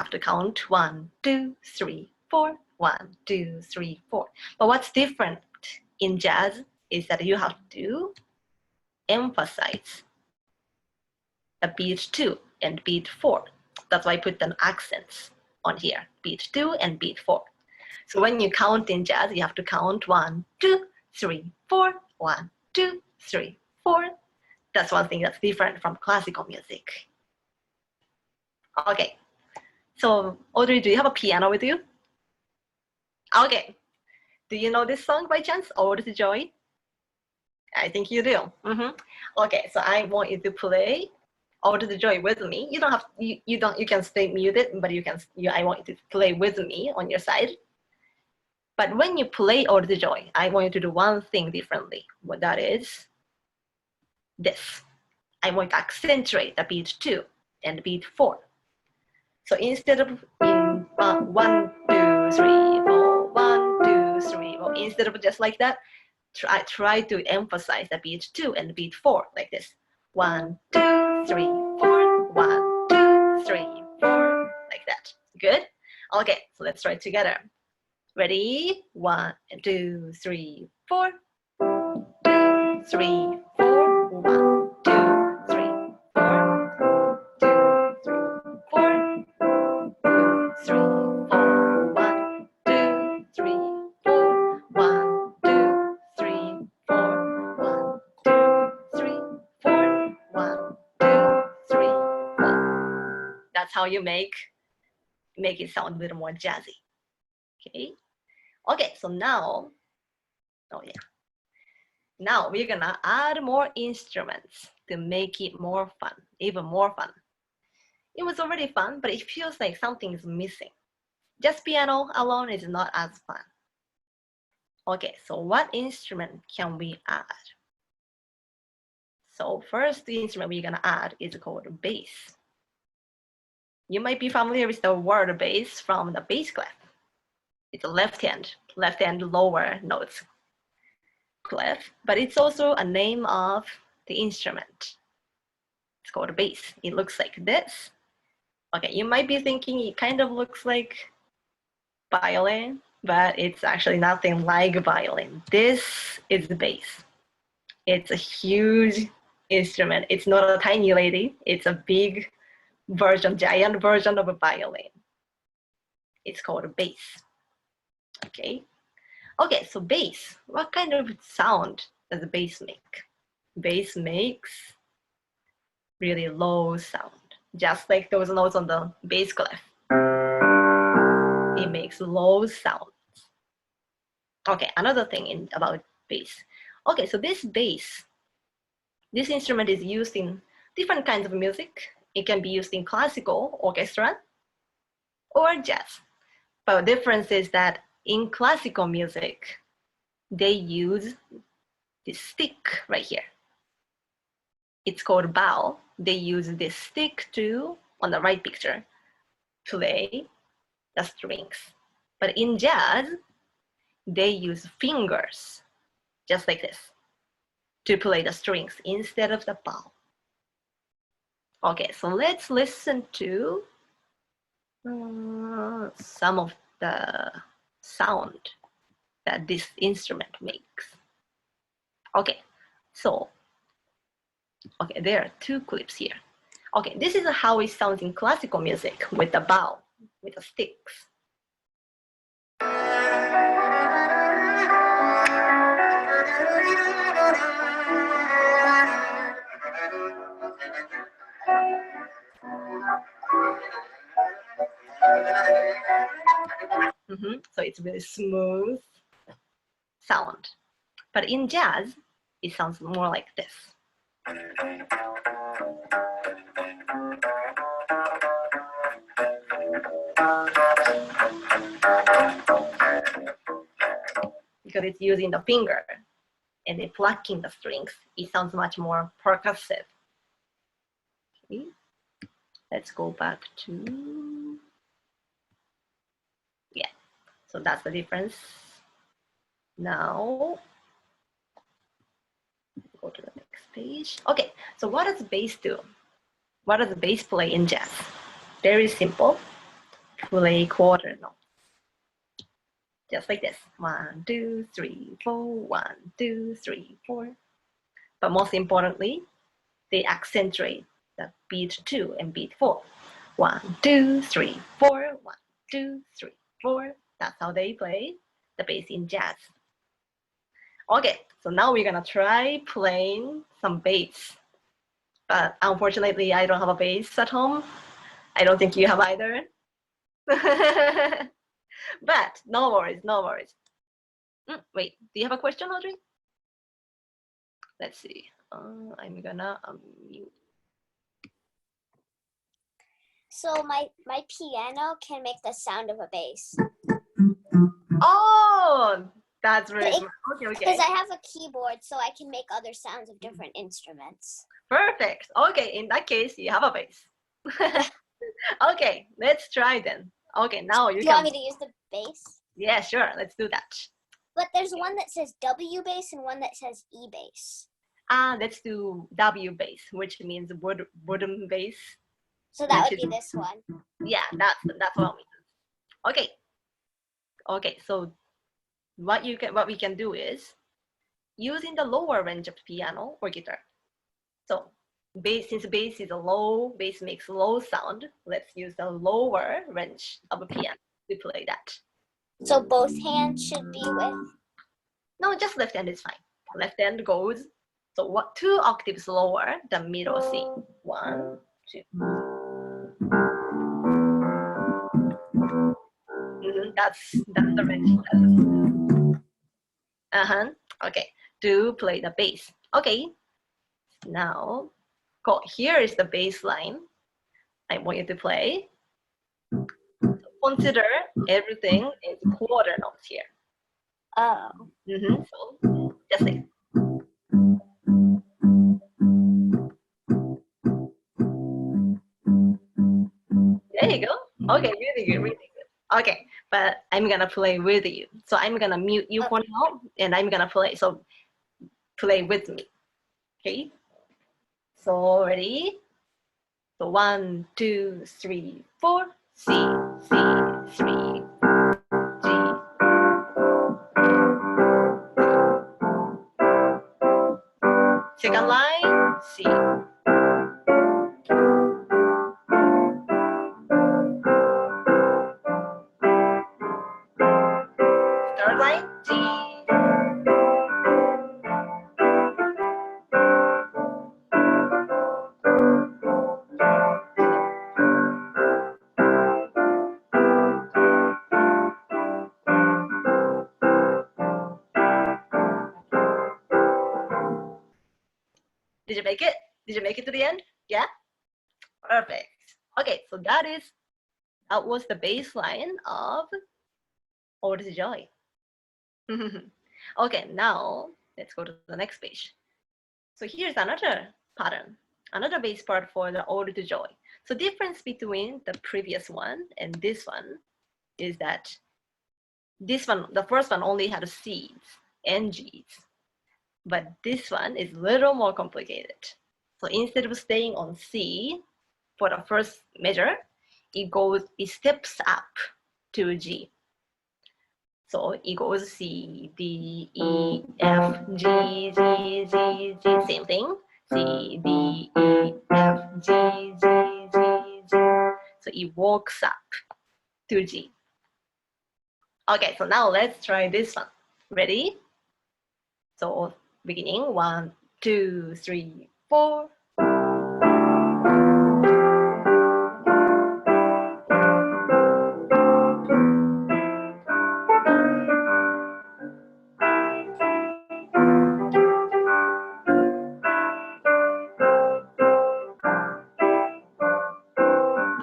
have to count 1, 2, 3, 4, 1, 2, 3, 4. But what's different in jazz is that you have to emphasize the beat 2 and beat 4. That's why I put an accents on here, beat 2 and beat 4. So when you count in jazz, you have to count 1, 2, 3, 4, 1, 2, 3, 4. That's one thing that's different from classical music. Okay, so Audrey, do you have a piano with you? Okay, do you know this song by chance, Ode to Joy? I think you do. Okay, so I want you to play Ode to Joy with me. You don't have you can stay muted, but I want you to play with me on your side. But when you play Ode to Joy, I want you to do one thing differently. What that is this. I want to accentuate the beat 2 and beat 4. So instead of in 1, 2, 3, 4, 1, 2, 3, 4, instead of just like that, try to emphasize the beat 2 and beat 4 like this. 1, 2, 3, 4, 1, 2, 3, 4, like that. Good? Okay, so let's try it together. Ready? 1, 2, 3, 4. 2, 3, 4. 1, 2, 3, 4. 2, 3, 4. 2, 3, 4. 1, 2, 3, 4. 1, 2, 3, 4. 1, 2, 3, 4. 1, 2, 3, 4. That's how you make it sound a little more jazzy. Okay. Okay, so now, now we're gonna add more instruments to make it more fun, even more fun. It was already fun, but it feels like something is missing. Just piano alone is not as fun. Okay, so what instrument can we add? So first instrument we're gonna add is called bass. You might be familiar with the word bass from the bass clef. It's a left hand lower notes clef, but it's also a name of the instrument. It's called a bass. It looks like this. Okay, you might be thinking it kind of looks like violin, but it's actually nothing like violin. This is the bass. It's a huge instrument. It's not a tiny lady. It's a big version, giant version of a violin. It's called a bass. Okay. Okay, so bass. What kind of sound does the bass make? Bass makes really low sound, just like those notes on the bass clef. It makes low sounds. Okay, another thing about bass. Okay, so this bass, this instrument is used in different kinds of music. It can be used in classical orchestra or jazz. But the difference is that in classical music, they use this stick right here. It's called bow. They use this stick to, on the right picture, play the strings. But in jazz, they use fingers, just like this, to play the strings instead of the bow. Okay, so let's listen to some of the sound that this instrument makes. Okay, so, okay, there are two clips here. Okay, this is how it sounds in classical music with the bow, with the sticks. So it's really smooth sound. But in jazz, it sounds more like this. Because it's using the finger and then plucking the strings, it sounds much more percussive. Okay. Let's go back to, yeah, so that's the difference. Now, go to the next page. Okay, so what does bass do? What does the bass play in jazz? Very simple. play quarter notes. Just like this. 1, 2, 3, 4, 1, 2, 3, 4. But most importantly, they accentuate the beat 2 and beat 4. 1, 2, 3, 4, 1, 2, 3, 4. That's how they play the bass in jazz. Okay, so now we're gonna try playing some bass. But unfortunately, I don't have a bass at home. I don't think you have either. But no worries, no worries. Wait, do you have a question, Audrey? Let's see. I'm gonna unmute. So my piano can make the sound of a bass. Oh, that's really smart. Okay, okay. Because I have a keyboard, so I can make other sounds of different instruments. Perfect. Okay, in that case, you have a bass. Okay, let's try then. Okay, now you Do can. you want me to use the bass? Yeah, sure. Let's do that. But there's one that says W bass and one that says E bass. Let's do W bass, which means wooden bass. So that would be this one. Yeah, that's what we do. Okay. Okay, so what we can do is using the lower range of piano or guitar. So since bass is a low, bass makes low sound, let's use the lower range of a piano to play that. So both hands should be with? No, just left hand is fine. Left hand goes, so what, 2 octaves lower than middle C. 1, 2. That's the range. Okay, to play the bass. Okay, now cool. Here is the bass line I want you to play. Consider everything is quarter notes here. Oh. So just like there you go. Okay, really good, really good. Okay, but I'm gonna play with you. So I'm gonna mute you for now, and I'm gonna play. So play with me. Okay. So ready? So 1, 2, 3, 4. C, C, 3, G. Second line, C. Third line, G. Did you make it? Did you make it to the end? Yeah? Perfect. Okay, so that was the baseline of Ode to Joy. Okay, now let's go to the next page. So here's another pattern, another bass part for the Ode to Joy. So difference between the previous one and this one is that this one, the first one only had C's and G's, but this one is a little more complicated. So instead of staying on C for the first measure, it steps up to G. So it goes C, D, E, F, G, G, G, G, same thing. C, D, E, F, G, G, G, G. So it walks up to G. Okay, so now let's try this one. Ready? So beginning, 1, 2, 3, 4.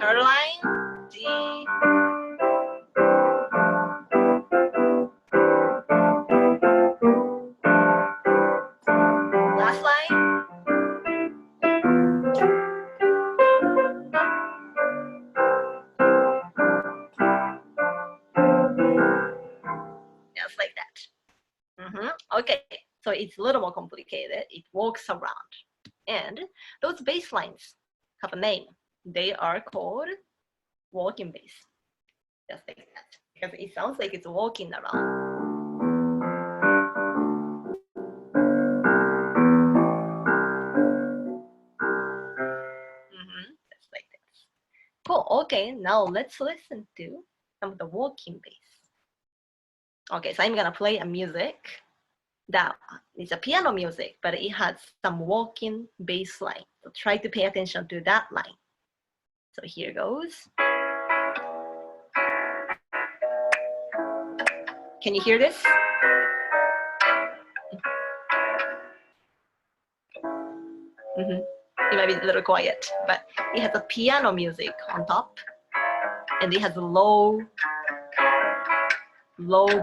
Third line, G. Last line. Just like that. Okay, so it's a little more complicated. It walks around. And those bass lines have a name. They are called walking bass. just like that, because it sounds like it's walking around. Just like this. Cool. Okay, now let's listen to some of the walking bass. Okay, so I'm gonna play a music that is a piano music, but it has some walking bass line. So try to pay attention to that line. So here goes. Can you hear this? It might be a little quiet, but it has a piano music on top, and it has a low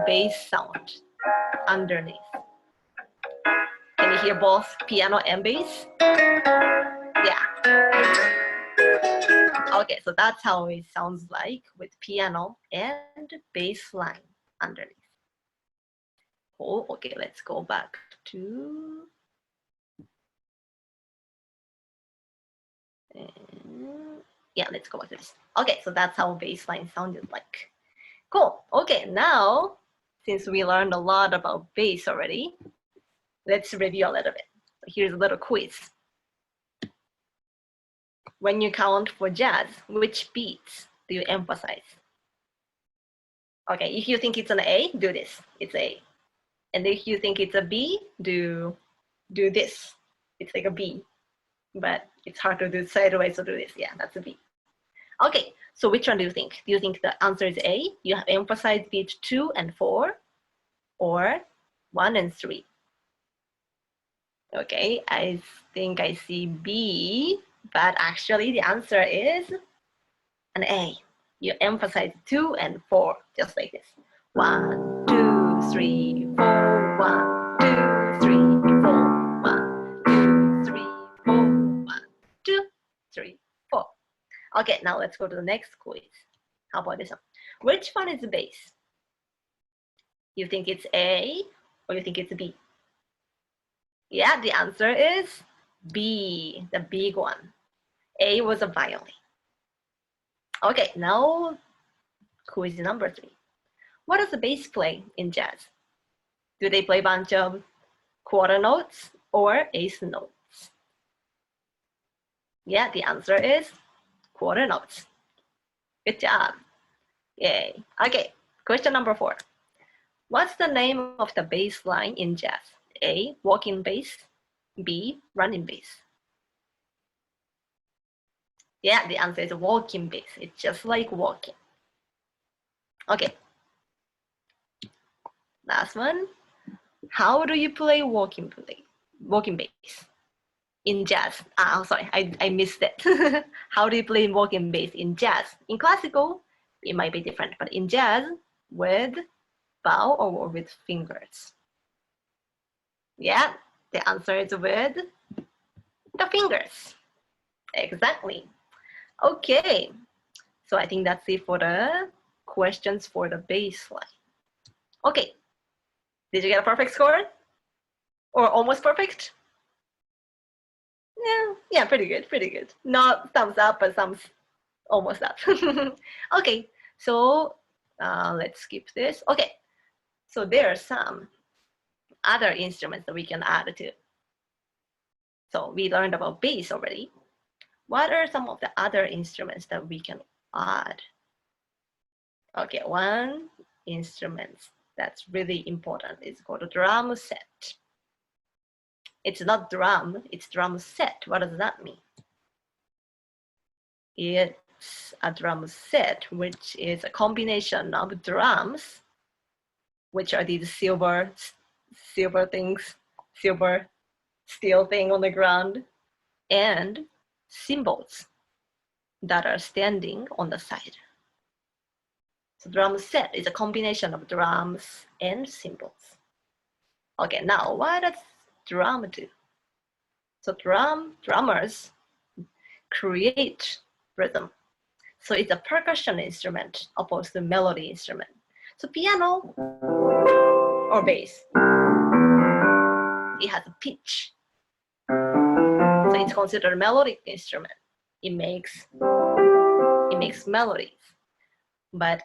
bass sound underneath. Can you hear both piano and bass? Yeah. Okay, so that's how it sounds like with piano and bass line underneath. Cool. Okay, let's go back to. Yeah, let's go back to this. Okay, so that's how bass line sounded like. Cool. Okay, now since we learned a lot about bass already, let's review a little bit. So here's a little quiz. When you count for jazz, which beats do you emphasize? Okay, if you think it's an A, do this. It's A. And if you think it's a B, do this. It's like a B, but it's hard to do sideways, so do this. Yeah, that's a B. Okay, so which one do you think? Do you think the answer is A? You have emphasized beat 2 and 4, or 1 and 3? Okay, I think I see B, but actually the answer is an A. You emphasize 2 and 4, just like this. 1, 2, 3, 4, 1, 2, 3, 4, 1, 2, 3, 4, 1, 2, 3, 4. Okay, now let's go to the next quiz. How about this one? Which one is the bass? You think it's A or you think it's B? Yeah, the answer is B, the big one. A was a violin. Okay, now quiz number 3. What does the bass play in jazz? Do they play a bunch of quarter notes or eighth notes? Yeah, the answer is quarter notes. Good job. Yay. Okay, question number 4. What's the name of the bass line in jazz? A, walking bass, B, running bass. Yeah, the answer is walking bass. It's just like walking. Okay. Last one. How do you play walking bass in jazz? Oh, sorry, I missed it. How do you play walking bass in jazz? In classical, it might be different, but in jazz, with bow or with fingers? Yeah, the answer is with the fingers. Exactly. Okay, so I think that's it for the questions for the bass line. Okay, did you get a perfect score? Or almost perfect? Yeah, pretty good. Not thumbs up, but thumbs almost up. Okay, so let's skip this. Okay, so there are some other instruments that we can add to. So we learned about bass already. What are some of the other instruments that we can add? Okay, one instrument that's really important is called a drum set. It's not drum, it's drum set. What does that mean? It's a drum set, which is a combination of drums, which are these silver things, silver steel thing on the ground, and cymbals that are standing on the side. So drum set is a combination of drums and cymbals. Okay, now what does drum do? So drummers create rhythm. So it's a percussion instrument opposed to melody instrument. So piano or bass, it has a pitch. So it's considered a melodic instrument. It makes melodies. But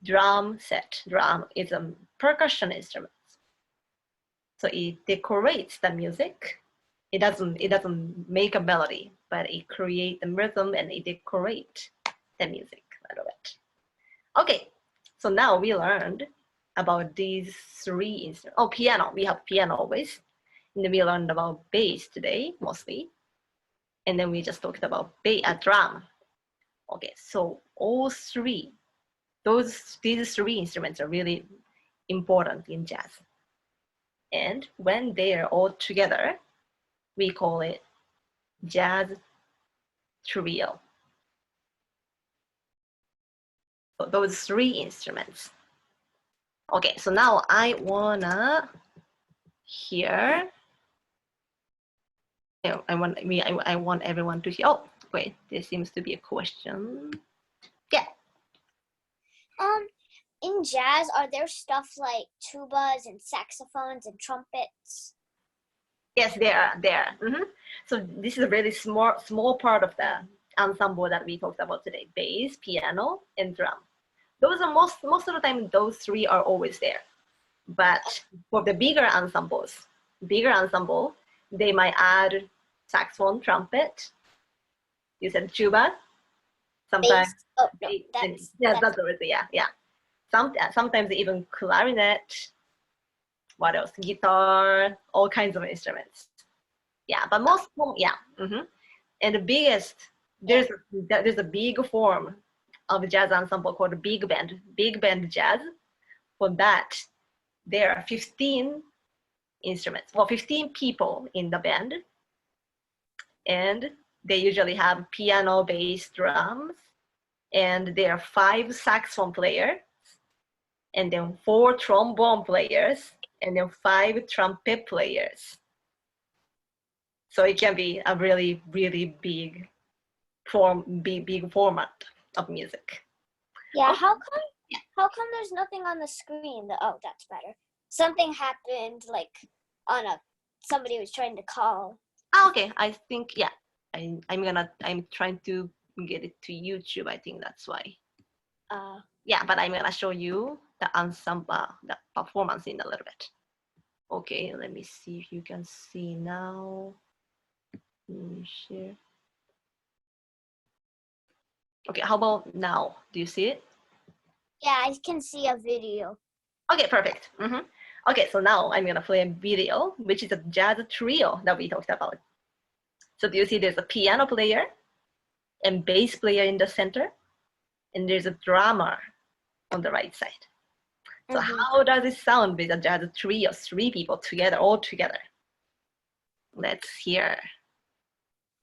drum set. Drum is a percussion instrument. So it decorates the music. It doesn't make a melody, but it creates the rhythm and it decorates the music a little bit. Okay, so now we learned about these three instruments. Oh, piano. We have piano always. And then we learned about bass today, mostly. And then we just talked about drum. Okay, so all three, these three instruments are really important in jazz. And when they are all together, we call it jazz trio. So those three instruments. Okay, so now I wanna hear. I want everyone to hear. Oh, wait, there seems to be a question. Yeah. In jazz, are there stuff like tubas and saxophones and trumpets? Yes, there are. Mm-hmm. So this is a really small part of the ensemble that we talked about today: bass, piano, and drum. Those are most of the time. Those three are always there. But for the bigger ensemble, they might add saxophone, trumpet. You said tuba. Sometimes. Bass. Oh, no, that's already, yeah. Sometimes even clarinet. What else? Guitar, all kinds of instruments. Yeah, but most, yeah. Mm-hmm. And the biggest, there's a big form of jazz ensemble called big band jazz. For that, there are 15 instruments, 15 people in the band. And they usually have piano, bass, drums, and there are 5 saxophone players, and then 4 trombone players, and then 5 trumpet players. So it can be a really, really big format of music. Yeah, okay. How come there's nothing on the screen? Oh, that's better. Something happened, like somebody was trying to call. Okay, I think, yeah, I'm trying to get it to YouTube. I think that's why. Yeah, but I'm gonna show you the ensemble, the performance in a little bit. Okay, let me see if you can see now. Let me share. Okay, how about now? Do you see it? Yeah, I can see a video. Okay, perfect. Mm-hmm. Okay, so now I'm gonna play a video, which is a jazz trio that we talked about. So do you see there's a piano player and bass player in the center, and there's a drummer on the right side. So how does it sound with a jazz trio, 3 people together, all together? Let's hear.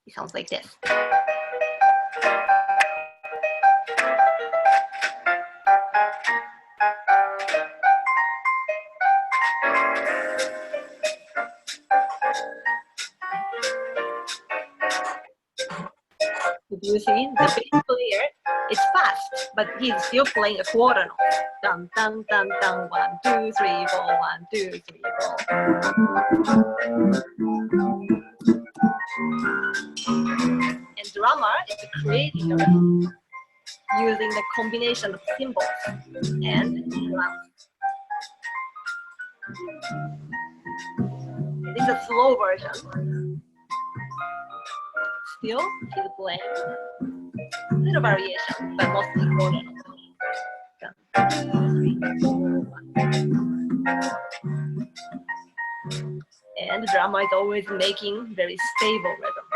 It sounds like this. Do you see the bass player is fast, but he's still playing a quarter note. Dun dun dun dun, 1, 2, 3, 4, 1, 2, 3, 4. And drummer is creating a rhythm using the combination of cymbals and drums. This is a slow version. Still, he's playing a little variation, but mostly quarter note. And the drummer is always making very stable rhythm.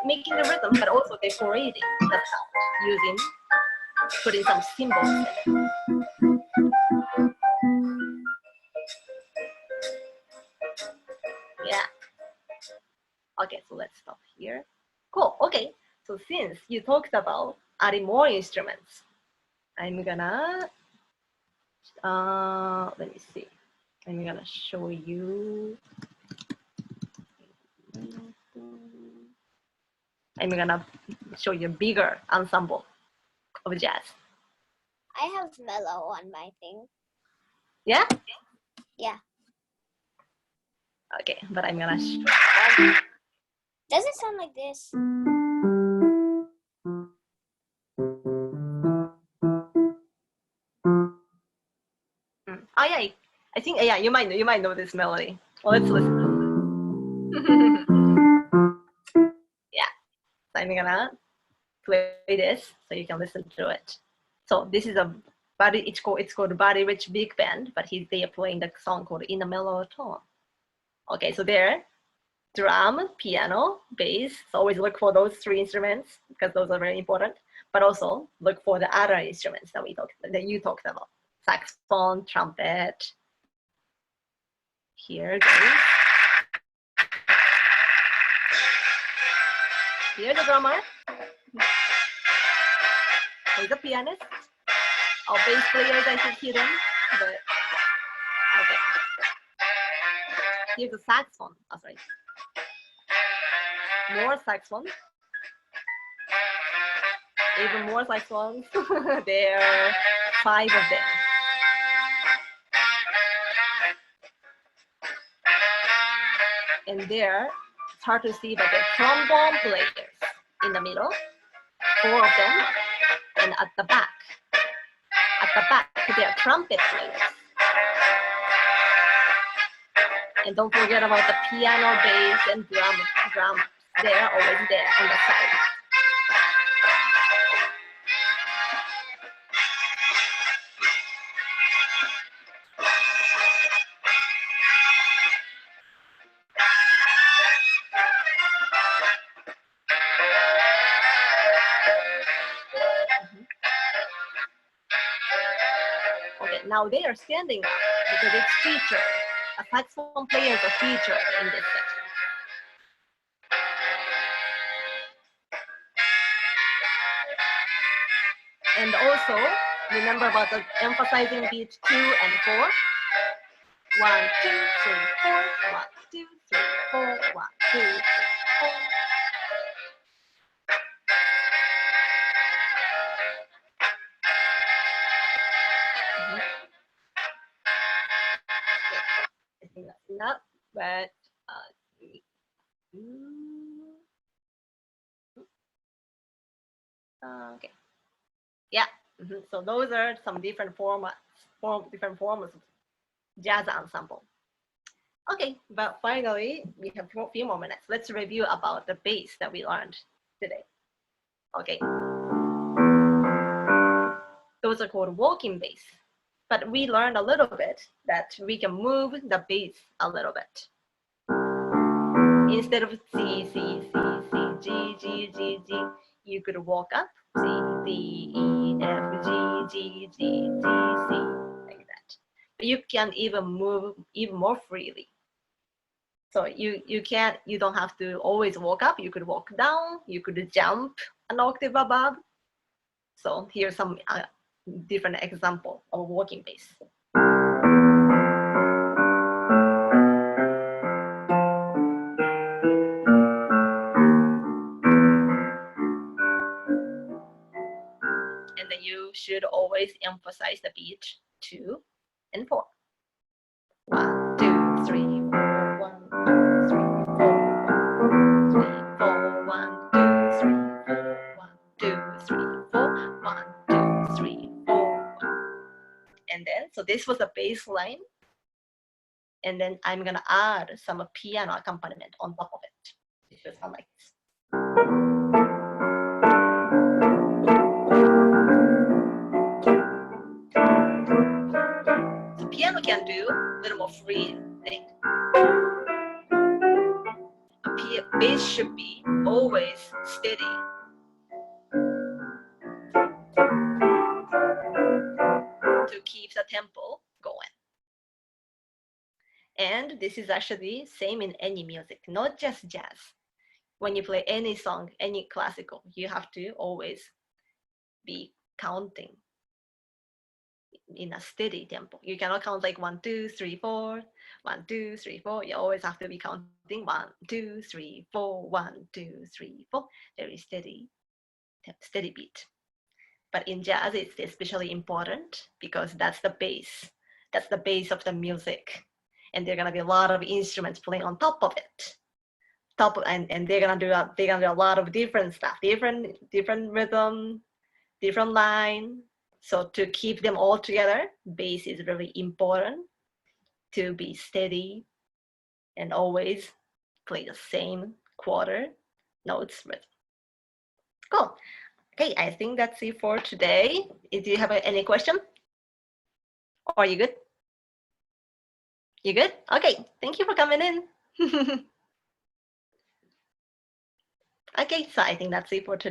Making the rhythm, but also decorating the sound putting some symbols in it. Yeah. Okay, so let's stop here. Cool, okay. So since you talked about adding more instruments, I'm gonna, let me see. I'm gonna show you. I'm gonna show you a bigger ensemble of jazz. I have mellow on my thing. Yeah? Yeah. Okay, but I'm gonna show. Does it sound like this? Oh yeah, I think yeah, you might know this melody. Well, let's listen. Yeah, so I'm gonna play this so you can listen to it. So this is a it's called Buddy Rich Big Band, but they are playing the song called In a Mellow Tone. Okay, so there, drum, piano, bass. So always look for those three instruments because those are very important. But also look for the other instruments that you talked about: saxophone, trumpet. Here goes. Here's the drummer. Here's the pianist. Our bass players, I should hear them, but okay. Here's the saxophone. Oh, sorry. More saxophone. Even more saxophones. There are 5 of them. And there, it's hard to see, but the trombone players in the middle, 4 of them, and at the back, there are trumpet players. And don't forget about the piano, bass, and drums. They're always there on the side. Okay, now they are standing up because it's featured. A saxophone players are featured in this section. And also, remember about the emphasizing beat 2 and 4. 1, 2, 3, 4. 1, 2, 3, 4. 1, 2, 3, 4. I think that's enough, but okay. Yeah. So those are some different forms of jazz ensemble. Okay, but finally, we have a few more minutes. Let's review about the bass that we learned today. Okay. Those are called walking bass. But we learned a little bit that we can move the bass a little bit. Instead of C, C, C, C, G, G, G, G, you could walk up C, D, E, F, G, G, G, G, C, like that. But you can even move even more freely. So you don't have to always walk up. You could walk down. You could jump an octave above. So here's some different example of walking bass. And then you should always emphasize the beat 2 and 4. 1, 2, 3, 4. 1, 2, 3, 4. 1, 2, 3, 4. 1, 2, 3, 4. 1, 2, 3, 4. And then, so this was a bass line. And then I'm gonna add some piano accompaniment on top of it. It should sound like this. So piano can do a little more free thing. A bass should be always steady. To keep the tempo going. And this is actually same in any music, not just jazz. When you play any song, any classical, you have to always be counting in a steady tempo. You cannot count like 1, 2, 3, 4, 1, 2, 3, 4. You always have to be counting 1, 2, 3, 4, 1, 2, 3, 4. Very steady beat. But in jazz, it's especially important because that's the base. That's the base of the music. And there are gonna be a lot of instruments playing on top of it. And they're gonna do a lot of different stuff, different rhythm, different line. So to keep them all together, bass is really important to be steady and always play the same quarter notes rhythm. Cool. Okay, I think that's it for today. Do you have any question? Or are you good? You good? Okay, thank you for coming in. Okay, so I think that's it for today.